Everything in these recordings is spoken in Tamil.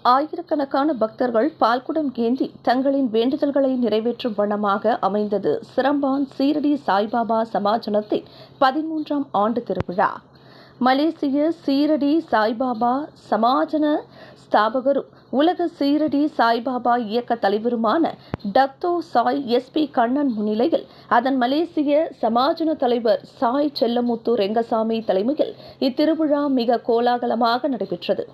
ஆயிரக்கணக்கான பக்தர்கள் பால்குடம் ஏந்தி தங்களின் வேண்டுதல்களை நிறைவேற்றும் வண்ணமாக அமைந்தது சிரம்பான் சீரடி சாய்பாபா சமாஜனத்தின் 13ஆம் ஆண்டு திருவிழா. மலேசிய சீரடி சாய்பாபா சமாஜன ஸ்தாபகரும் உலக சீரடி சாய்பாபா இயக்க தலைவருமான டத்தோ சாய் SP கண்ணன் முன்னிலையில் அதன் மலேசிய சமாஜன தலைவர் சாய் செல்லமுத்து ரெங்கசாமி தலைமையில் இத்திருவிழா மிக கோலாகலமாக நடைபெற்றது.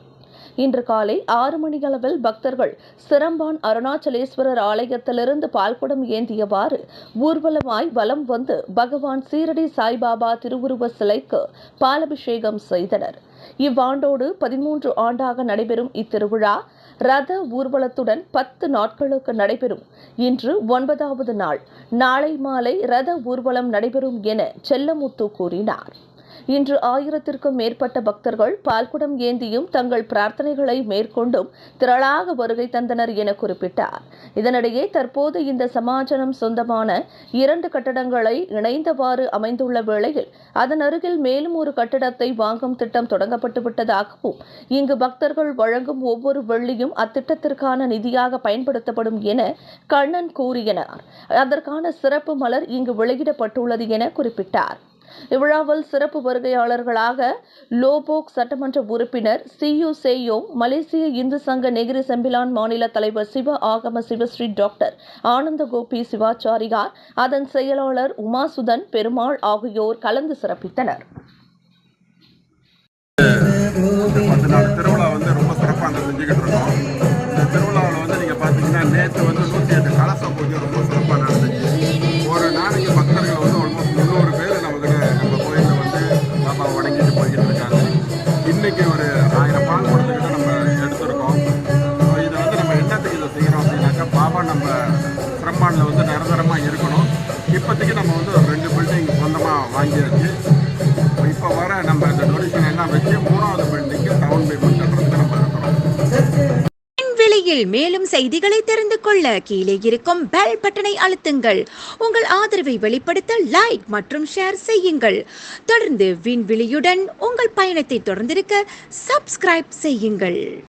இன்று காலை 6 மணியளவில் பக்தர்கள் சிரம்பான் அருணாச்சலேஸ்வரர் ஆலயத்திலிருந்து பால்குடம் ஏந்தியவாறு ஊர்வலமாய் வலம் வந்து பகவான் சீரடி சாய்பாபா திருவுருவ சிலைக்கு பாலபிஷேகம் செய்தனர். இவ்வாண்டோடு 13 ஆண்டாக நடைபெறும் இத்திருவிழா ரத ஊர்வலத்துடன் 10 நாட்களுக்கு நடைபெறும். இன்று 9வது நாள். நாளை மாலை ரத ஊர்வலம் நடைபெறும் என செல்லமுத்து கூறினார். இன்று 1000க்கும் மேற்பட்ட பக்தர்கள் பால்குடம் ஏந்தியும் தங்கள் பிரார்த்தனைகளை மேற்கொண்டும் திரளாக வருகை தந்தனர் என குறிப்பிட்டார். இதனிடையே தற்போது இந்த சமாஜனம் சொந்தமான 2 கட்டடங்களை இணைந்தவாறு அமைந்துள்ள வேளையில் அதன் அருகில் மேலும் ஒரு கட்டடத்தை வாங்கும் திட்டம் தொடங்கப்பட்டு விட்டதாகவும் இங்கு பக்தர்கள் வழங்கும் ஒவ்வொரு வெள்ளியும் அத்திட்டத்திற்கான நிதியாக பயன்படுத்தப்படும் என கண்ணன் கூறினார். அதற்கான சிறப்பு மலர் இங்கு வெளியிடப்பட்டுள்ளது என குறிப்பிட்டார். இவ்விழாவில் சிறப்பு வருகையாளர்களாக லோபோக் சட்டமன்ற உறுப்பினர் CU சேயோங், மலேசிய இந்து சங்க நெகிரி செம்பிலான் மாநில தலைவர் சிவ ஆகம சிவஸ்ரீ டாக்டர் ஆனந்தகோபி சிவாச்சாரியார், அதன் செயலாளர் உமாசுதன் பெருமாள் ஆகியோர் கலந்து சிறப்பித்தனர். திருவிழா ரொம்ப சிறப்பாக செஞ்சுக்கிட்டு இருக்கோம். இந்த திருவிழாவில் நீங்க பாத்தீங்கன்னா நேற்று 108 கலச பூஜை ரொம்ப சிறப்பாக நடந்துச்சு. ஒரு நாளைக்கு பக்தர்கள் ஆல்மோஸ்ட் 300 பேர் நம்ம கோயிலில் பாபா வணங்கிட்டு போய்கிட்டு இருக்காங்க. இன்னைக்கு ஒரு 1000 பால் குடத்துக்கிட்ட நம்ம எடுத்திருக்கோம். இதை நம்ம என்னத்துக்கு இதை செய்கிறோம் அப்படின்னாக்கா, பாபா நம்ம சிரம்பானில் நிரந்தரமாக இருக்கணும். இப்போதைக்கு நம்ம ஒரு 2 பில்டிங் சொந்தமாக வாங்கியாச்சு. இப்போ வர நம்ம இந்த டொனேஷன் எல்லாம் வச்சு 3வது பில்டிங்கு டவுன் பேமெண்ட் கட்டுறதுக்கு நம்ம இருக்கிறோம். மேலும் செய்திகளை தெரிந்து கொள்ள கீழே இருக்கும் பெல் பட்டனை அழுத்துங்கள். உங்கள் ஆதரவை வெளிப்படுத்த லைக் மற்றும் ஷேர் செய்யுங்கள். தொடர்ந்து விண்வெளியுடன் உங்கள் பயணத்தை தொடர்ந்திருக்க சப்ஸ்கிரைப் செய்யுங்கள்.